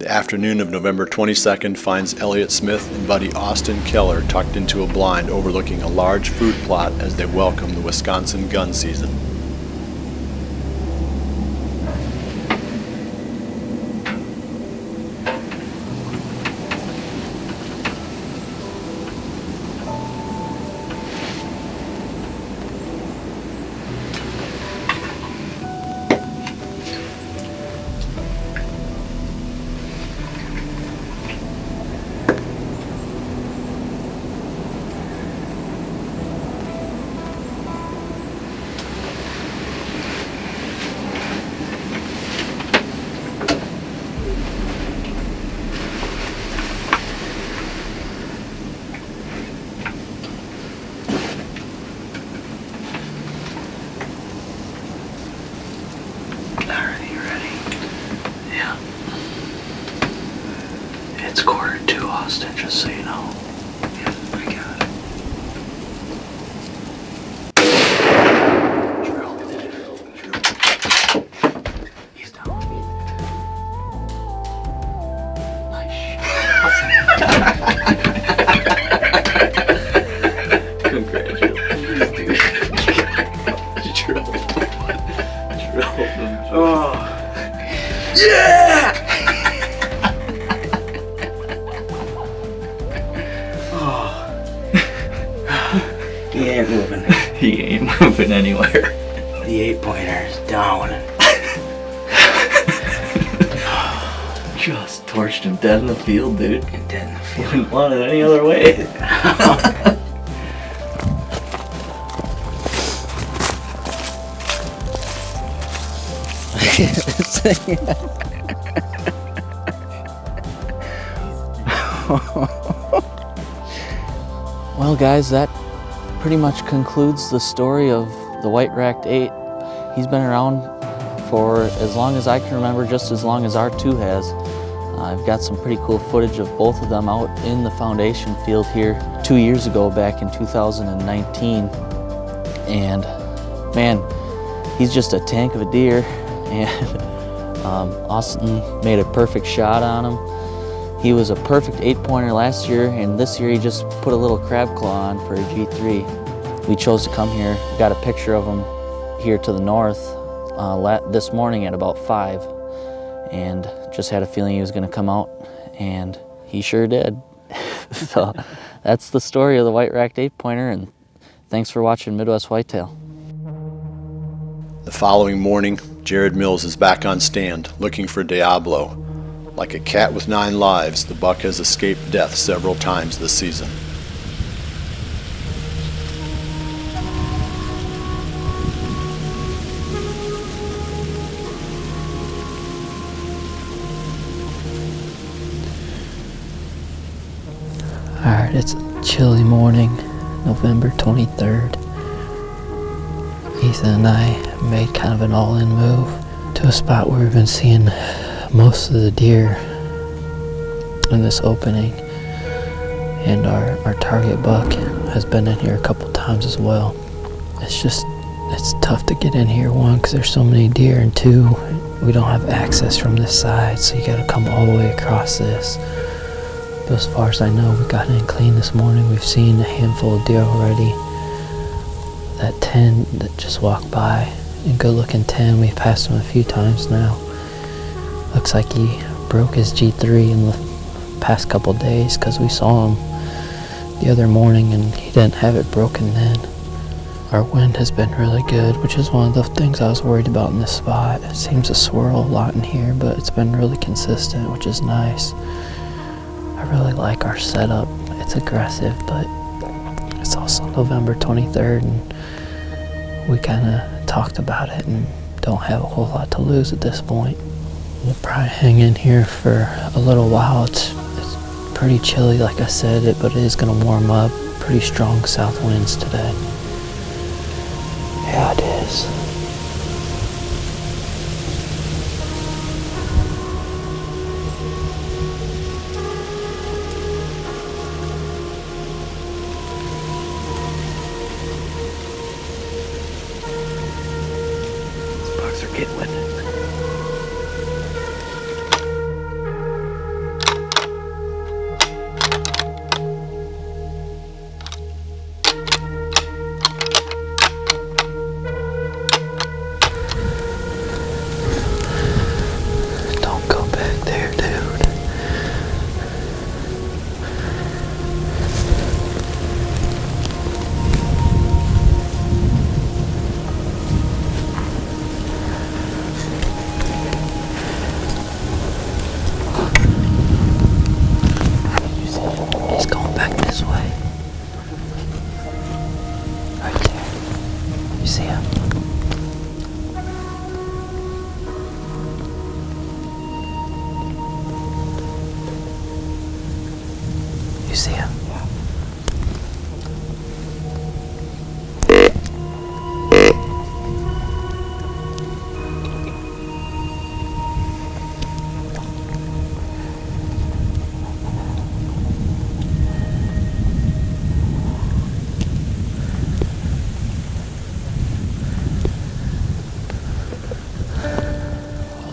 The afternoon of November 22nd finds Elliott Smith and buddy Austin Keller tucked into a blind overlooking a large food plot as they welcome the Wisconsin gun season. It's 1:45, Austin, just so you know. Yeah, I got it. Drill. He's down. Nice shot. Congratulations, dude. Drill. Oh. Yeah! He ain't moving. He ain't moving anywhere. The 8-pointer is down. Just torched him dead in the field, dude. Dead in the field. Wouldn't want it any other way. Well, guys, that pretty much concludes the story of the white-racked 8. He's been around for as long as I can remember, just as long as R2 has. I've got some pretty cool footage of both of them out in the foundation field here 2 years ago, back in 2019. And man, he's just a tank of a deer. And Austin made a perfect shot on him. He was a perfect 8-pointer last year, and this year he just put a little crab claw on for a G3. We chose to come here, got a picture of him here to the north this morning at about 5, and just had a feeling he was going to come out, and he sure did. So that's the story of the white-racked 8-pointer, and thanks for watching Midwest Whitetail. The following morning, Jared Mills is back on stand, looking for Diablo. Like a cat with 9 lives, the buck has escaped death several times this season. Alright, it's a chilly morning, November 23rd. Ethan and I made kind of an all-in move to a spot where we've been seeing most of the deer in this opening, and our target buck has been in here a couple times as well. It's tough to get in here, 1, because there's so many deer, and 2, we don't have access from this side, so you gotta come all the way across this. But as far as I know, we got in clean this morning. We've seen a handful of deer already. That 10 that just walked by, a good looking 10, we've passed him a few times now. Looks like he broke his G3 in the past couple days, because we saw him the other morning and he didn't have it broken then. Our wind has been really good, which is one of the things I was worried about in this spot. It seems to swirl a lot in here, but it's been really consistent, which is nice. I really like our setup. It's aggressive, but it's also November 23rd, and we kind of talked about it and don't have a whole lot to lose at this point. We'll probably hang in here for a little while. It's pretty chilly, like I said, but it is going to warm up. Pretty strong south winds today. Yeah, it is. These bugs are getting with it.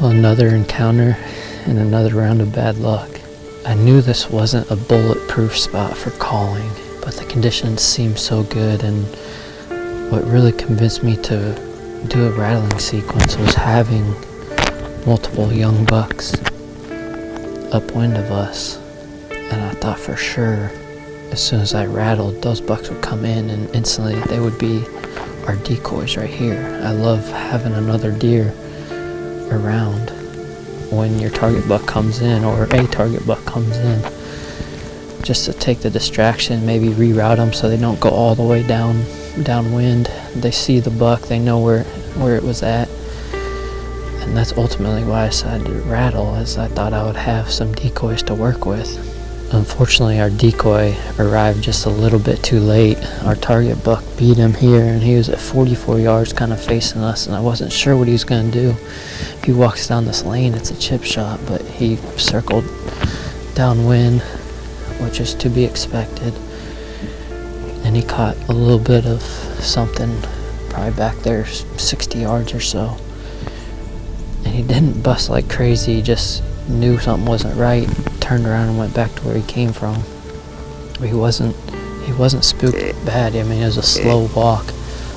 another encounter and another round of bad luck. I knew this wasn't a bulletproof spot for calling, but the conditions seemed so good, and what really convinced me to do a rattling sequence was having multiple young bucks upwind of us. And I thought for sure as soon as I rattled, those bucks would come in and instantly they would be our decoys right here. I love having another deer around when your target buck comes in, or a target buck comes in, just to take the distraction, maybe reroute them so they don't go all the way downwind. They see the buck, they know where it was at, and that's ultimately why I decided to rattle, as I thought I would have some decoys to work with. Unfortunately, our decoy arrived just a little bit too late. Our target buck beat him here, and he was at 44 yards kind of facing us, and I wasn't sure what he was going to do. If he walks down this lane, it's a chip shot, but he circled downwind, which is to be expected, and he caught a little bit of something, probably back there 60 yards or so. And he didn't bust like crazy, he just knew something wasn't right, turned around and went back to where he came from. But he wasn't spooked bad. I mean, it was a slow walk.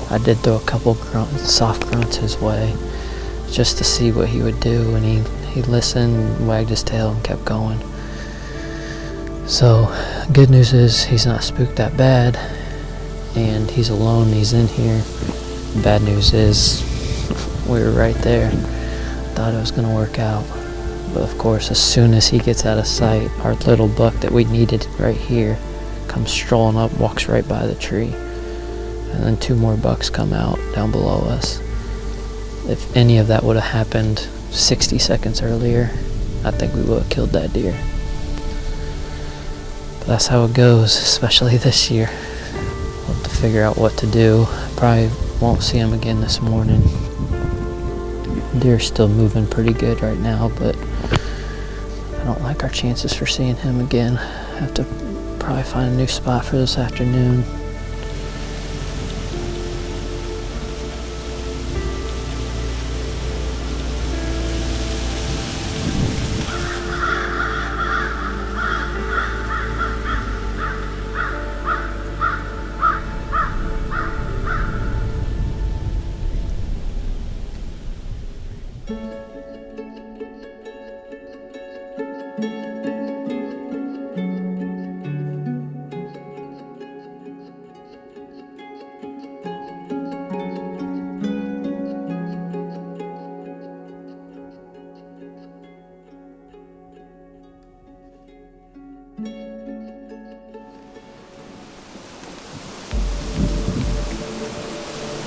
I did throw a couple soft grunts his way just to see what he would do, and he listened, wagged his tail, and kept going. So good news is he's not spooked that bad, and he's alone, he's in here. Bad news is we were right there. Thought it was going to work out. But of course, as soon as he gets out of sight, our little buck that we needed right here comes strolling up, walks right by the tree. And then 2 more bucks come out down below us. If any of that would have happened 60 seconds earlier, I think we would have killed that deer. But that's how it goes, especially this year. We'll have to figure out what to do. Probably won't see him again this morning. Deer's still moving pretty good right now, but I don't like our chances for seeing him again. Have to probably find a new spot for this afternoon.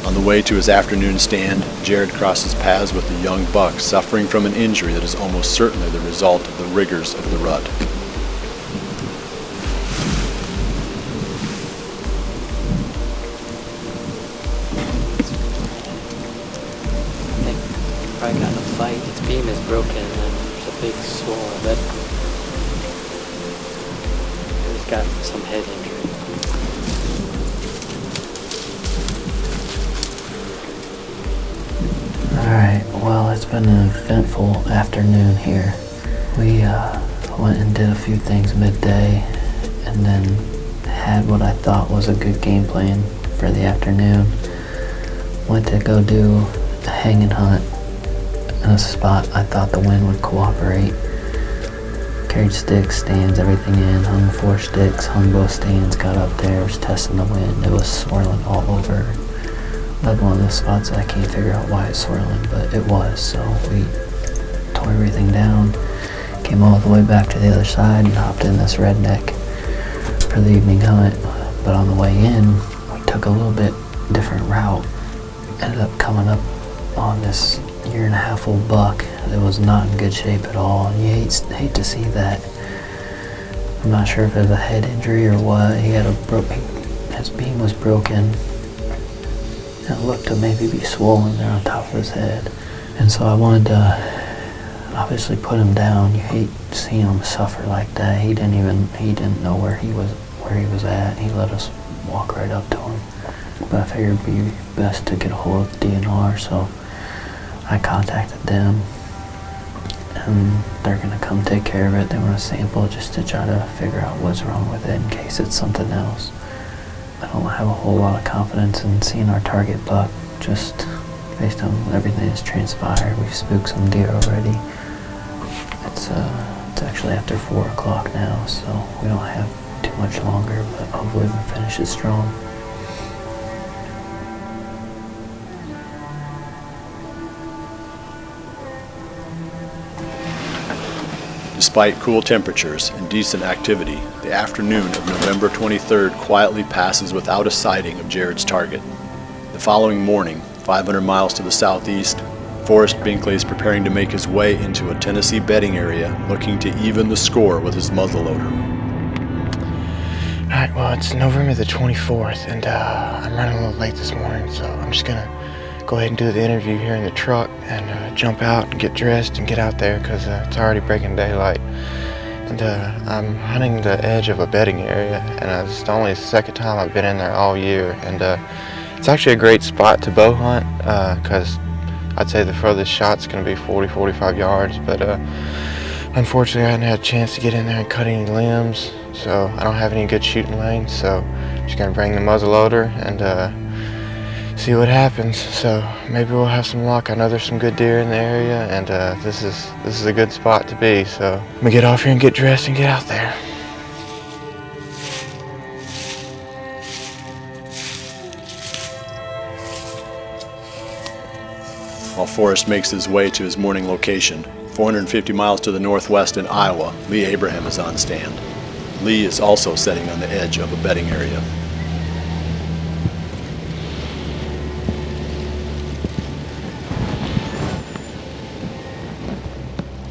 On the way to his afternoon stand, Jared crosses paths with a young buck suffering from an injury that is almost certainly the result of the rigors of the rut. I think he probably got in a fight. Its beam is broken and there's a big swollen lip. He's got some head injury. Alright, well, it's been an eventful afternoon here. We went and did a few things midday, and then had what I thought was a good game plan for the afternoon. Went to go do a hanging hunt in a spot I thought the wind would cooperate. Carried sticks, stands, everything in, hung 4 sticks, hung both stands, got up there, was testing the wind. It was swirling all over. Led one of those spots that I can't figure out why it's swirling, but it was. So we tore everything down, came all the way back to the other side, and hopped in this redneck for the evening hunt. But on the way in, we took a little bit different route. Ended up coming up on this 1.5-year-old buck that was not in good shape at all, and you hate to see that. I'm not sure if it was a head injury or what. He had his beam was broken. It looked to maybe be swollen there on top of his head. And so I wanted to obviously put him down. You hate seeing him suffer like that. He didn't know where he was at. He let us walk right up to him. But I figured it'd be best to get a hold of the DNR, so I contacted them. and they're gonna come take care of it. They want a sample just to try to figure out what's wrong with it in case it's something else. I don't have a whole lot of confidence in seeing our target buck, just based on everything that's transpired. We've spooked some deer already. It's actually after 4 o'clock now, so we don't have too much longer, but hopefully we'll finish it strong. Despite cool temperatures and decent activity, the afternoon of November 23rd quietly passes without a sighting of Jared's target. The following morning, 500 miles to the southeast, Forrest Binkley is preparing to make his way into a Tennessee bedding area, looking to even the score with his muzzleloader. Alright, well, it's November the 24th, and I'm running a little late this morning, so I'm just gonna go ahead and do the interview here in the truck and jump out and get dressed and get out there, because it's already breaking daylight. And I'm hunting the edge of a bedding area, and it's only the second time I've been in there all year, and it's actually a great spot to bow hunt, because I'd say the furthest shot's going to be 40-45 yards, but unfortunately I hadn't had a chance to get in there and cut any limbs, so I don't have any good shooting lanes, so I'm just going to bring the muzzleloader and see what happens. So maybe we'll have some luck. I know there's some good deer in the area, and this is a good spot to be, so I'm going to get off here and get dressed and get out there. While Forrest makes his way to his morning location, 450 miles to the northwest in Iowa, Lee Abraham is on stand. Lee is also sitting on the edge of a bedding area.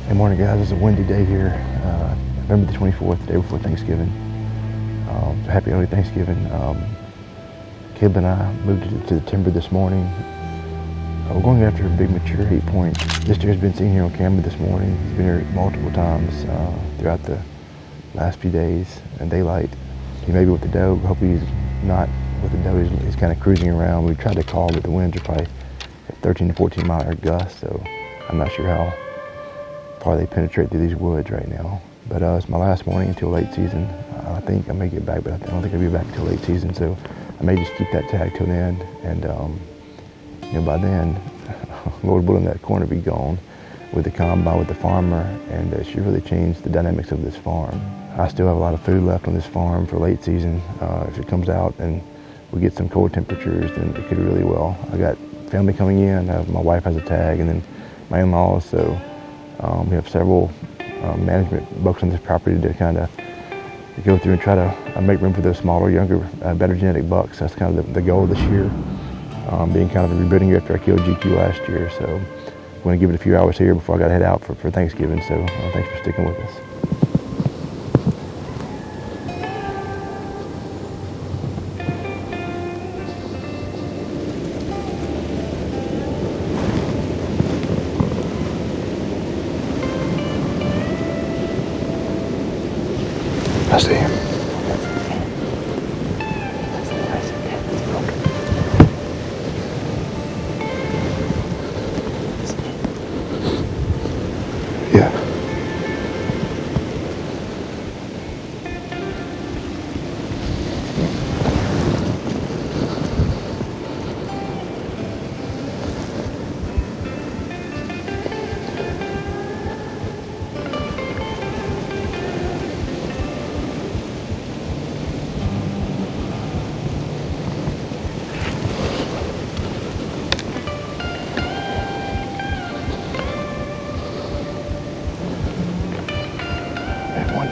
Good morning, guys. It's a windy day here, November the 24th, the day before Thanksgiving. Happy early Thanksgiving. Caleb and I moved to the timber this morning. We're going after a big mature 8-point. This deer's been seen here on camera this morning. He's been here multiple times throughout the last few days in daylight. He may be with the doe. Hopefully he's not with the doe. He's kind of cruising around. We tried to call, but the winds are probably at 13 to 14 mile an hour gusts, so I'm not sure how far they penetrate through these woods right now. But it's my last morning until late season. I think I may get back, but I don't think I'll be back until late season, so I may just keep that tag till then, and by then, Lord willing, that corn will be gone with the combine, with the farmer, and it should really change the dynamics of this farm. I still have a lot of food left on this farm for late season. If it comes out and we get some cold temperatures, then it could really well. I got family coming in. My wife has a tag, and then my in-laws, so we have several management bucks on this property to kind of go through and try to make room for those smaller, younger, better genetic bucks. That's kind of the goal this year. Being kind of a rebuilding year after I killed GQ last year, so I'm going to give it a few hours here before I got to head out for Thanksgiving, so thanks for sticking with us. I see him. Yeah.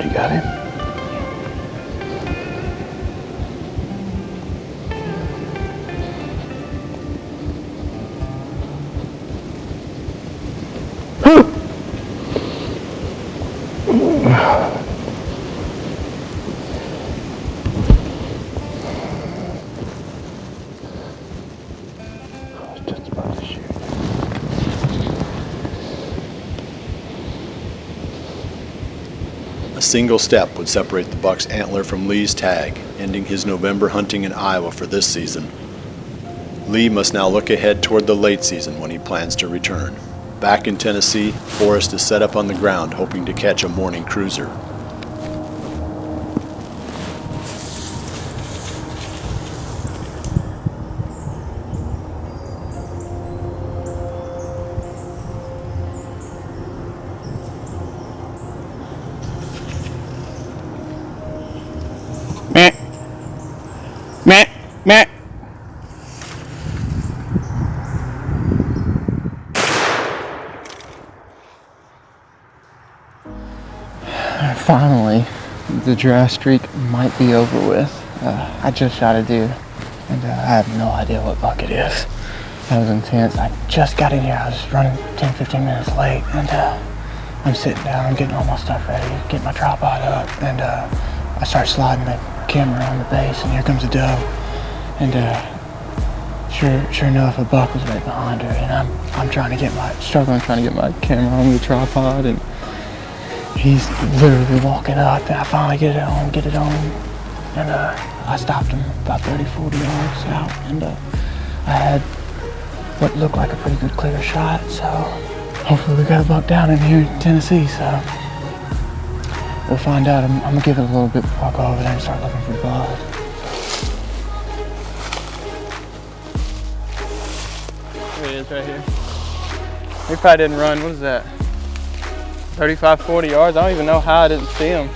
You got him? Just about to shoot. A single step would separate the buck's antler from Lee's tag, ending his November hunting in Iowa for this season. Lee must now look ahead toward the late season when he plans to return. Back in Tennessee, Forrest is set up on the ground hoping to catch a morning cruiser. Meh. Meh. Meh. Finally, the dry streak might be over with. I just shot a deer, and I have no idea what buck it is. That was intense. I just got in here. I was running 10-15 minutes late, and I'm sitting down, I'm getting all my stuff ready, getting my tripod up, and I start sliding the camera on the base, and here comes a doe. And sure enough, a buck was right behind her, and I'm trying to get my camera on the tripod, and he's literally walking up, and I finally get it on, and I stopped him about 30-40 yards out, and I had what looked like a pretty good clear shot, so hopefully we got a buck down in here in Tennessee, so we'll find out. I'm gonna give it a little bit before I go over there and start looking for blood. There he is right here. He probably didn't run, what is that? 35-40 yards. I don't even know how I didn't see him.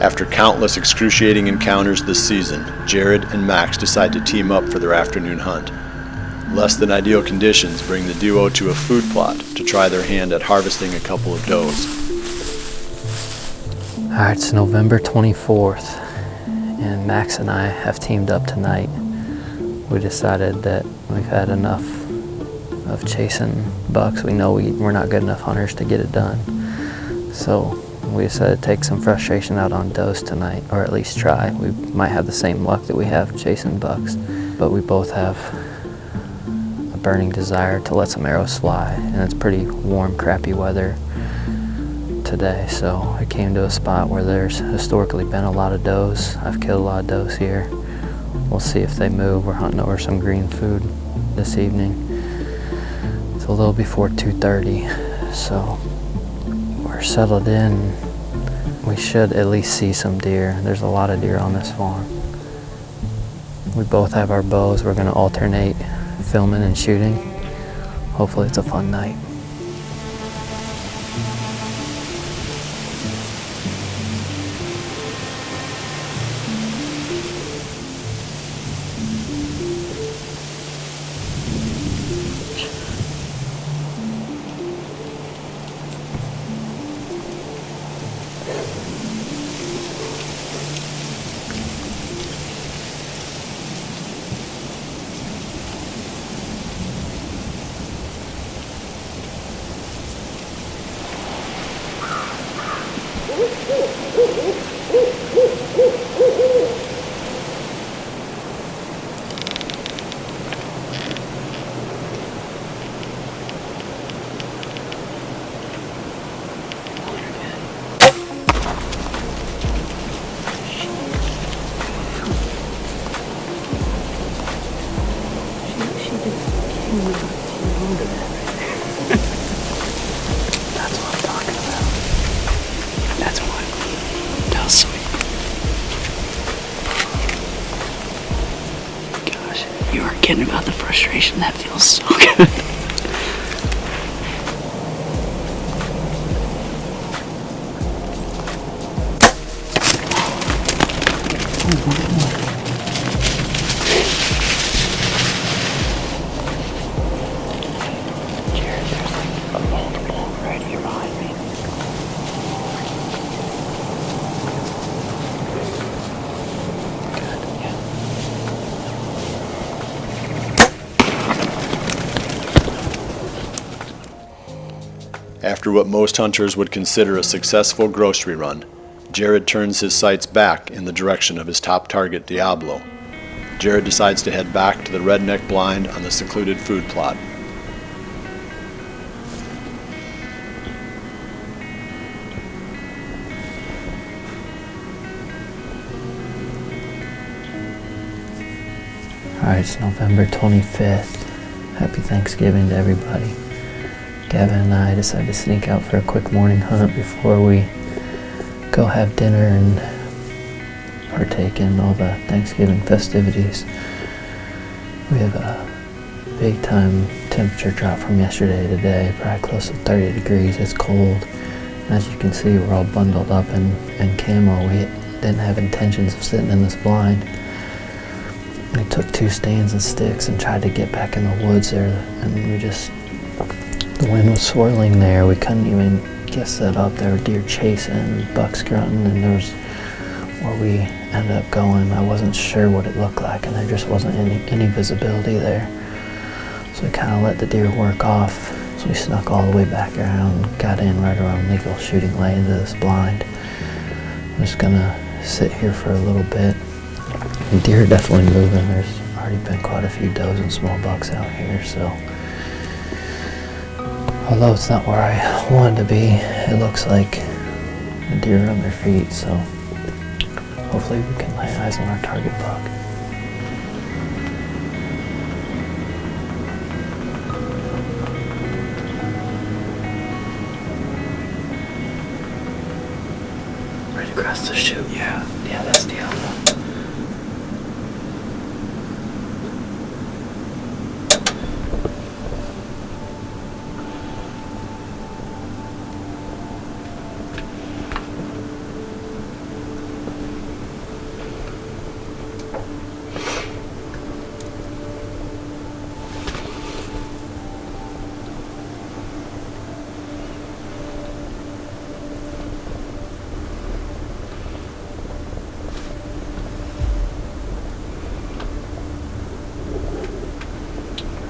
After countless excruciating encounters this season, Jared and Max decide to team up for their afternoon hunt. Less than ideal conditions bring the duo to a food plot to try their hand at harvesting a couple of does. Alright, it's November 24th, and Max and I have teamed up tonight. We decided that we've had enough of chasing bucks. We know we're not good enough hunters to get it done. So we decided to take some frustration out on does tonight, or at least try. We might have the same luck that we have chasing bucks, but we both have a burning desire to let some arrows fly, and it's pretty warm, crappy weather today, so I came to a spot where there's historically been a lot of does. I've killed a lot of does here. We'll see if they move. We're hunting over some green food this evening. It's a little before 2:30, so we're settled in. We should at least see some deer. There's a lot of deer on this farm. We both have our bows. We're gonna alternate filming and shooting. Hopefully it's a fun night. That's what I'm talking about. That's what. That was sweet. Gosh, you aren't kidding about the frustration. That feels so good. Jared, there's like a multiple right here behind After what most hunters would consider a successful grocery run, Jared turns his sights back in the direction of his top target, Diablo. Jared decides to head back to the redneck blind on the secluded food plot. Alright, it's November 25th. Happy Thanksgiving to everybody. Gavin and I decided to sneak out for a quick morning hunt before we go have dinner and partake in all the Thanksgiving festivities. We have a big time temperature drop from yesterday to today, probably close to 30 degrees. It's cold. And as you can see, we're all bundled up in camo. We didn't have intentions of sitting in this blind. We took 2 stands and sticks and tried to get back in the woods there, and the wind was swirling there. We couldn't even get set up. There were deer chasing, bucks grunting, and there was where we ended up going. I wasn't sure what it looked like, and there just wasn't any visibility there. So we kind of let the deer work off. So we snuck all the way back around, got in right around legal shooting lane into this blind. I'm just gonna sit here for a little bit. The deer are definitely moving. There's already been quite a few does and small bucks out here, so although it's not where I wanted to be, it looks like the deer are on their feet, so hopefully we can lay eyes on our target buck. Right across the chute. Yeah, that's Diablo.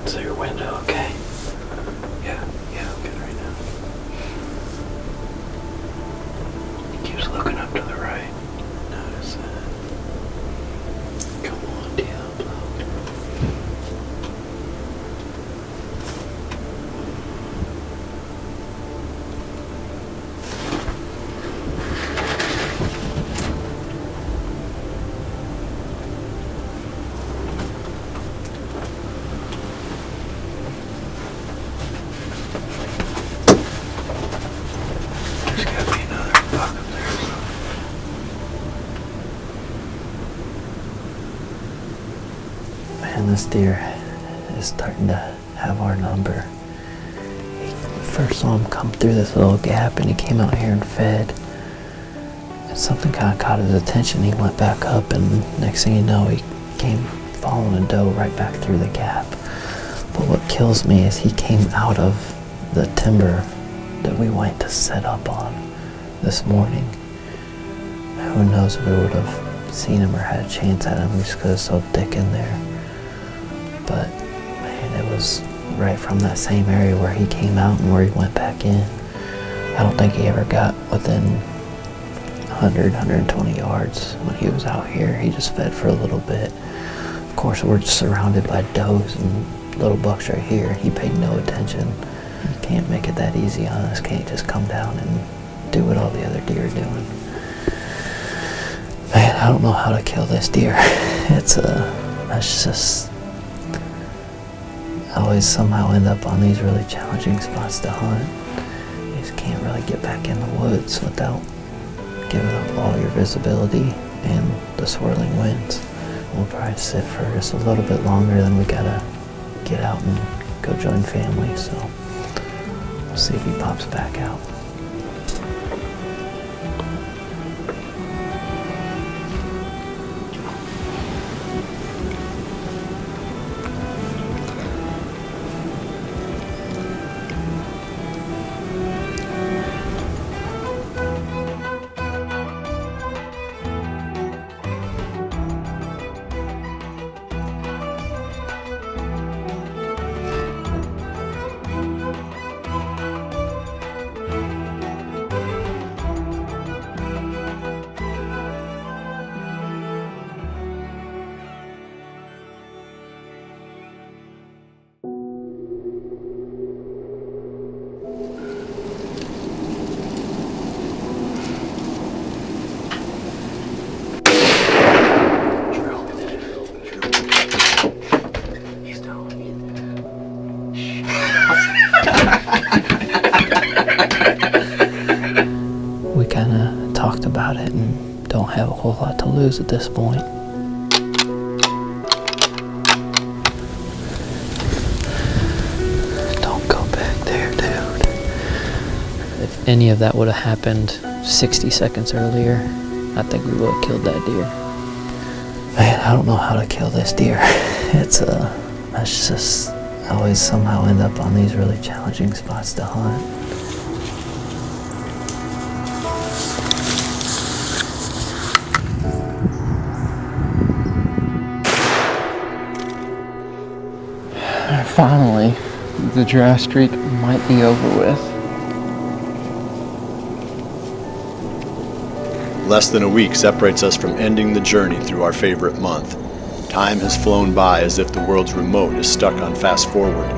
So your window, okay? Yeah, I'm good right now. He keeps looking up to the right. Notice that. Come on, Diablo. There's gotta be another buck up there or something. Man, this deer is starting to have our number. First saw him come through this little gap and he came out here and fed. And something kind of caught his attention. He went back up and next thing you know, he came following a doe right back through the gap. But what kills me is he came out of the timber that we went to set up on this morning. Who knows if we would have seen him or had a chance at him just because it's so thick in there. But man, it was right from that same area where he came out and where he went back in. I don't think he ever got within 100, 120 yards when he was out here. He just fed for a little bit. Of course, we're surrounded by does and little bucks right here. He paid no attention. You can't make it that easy on us. Can't just come down and do what all the other deer are doing. Man, I don't know how to kill this deer. That's just, I always somehow end up on these really challenging spots to hunt. You just can't really get back in the woods without giving up all your visibility and the swirling winds. We'll probably sit for just a little bit longer, then we gotta get out and go join family, so we'll see if he pops back out. whole lot to lose at this point. Don't go back there, dude. If any of that would have happened 60 seconds earlier, I think we would have killed that deer. Man, I don't know how to kill this deer. It's just, I always somehow end up on these really challenging spots to hunt. Finally, the dry streak might be over with. Less than a week separates us from ending the journey through our favorite month. Time has flown by as if the world's remote is stuck on fast forward.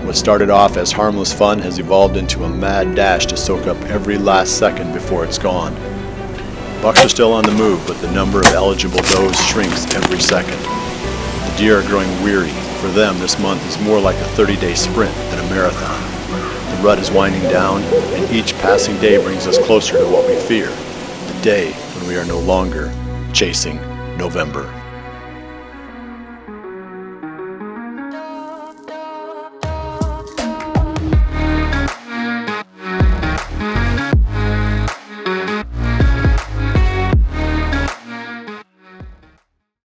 What started off as harmless fun has evolved into a mad dash to soak up every last second before it's gone. Bucks are still on the move, but the number of eligible does shrinks every second. The deer are growing weary. For them, this month is more like a 30-day sprint than a marathon. The rut is winding down, and each passing day brings us closer to what we fear. The day when we are no longer chasing November.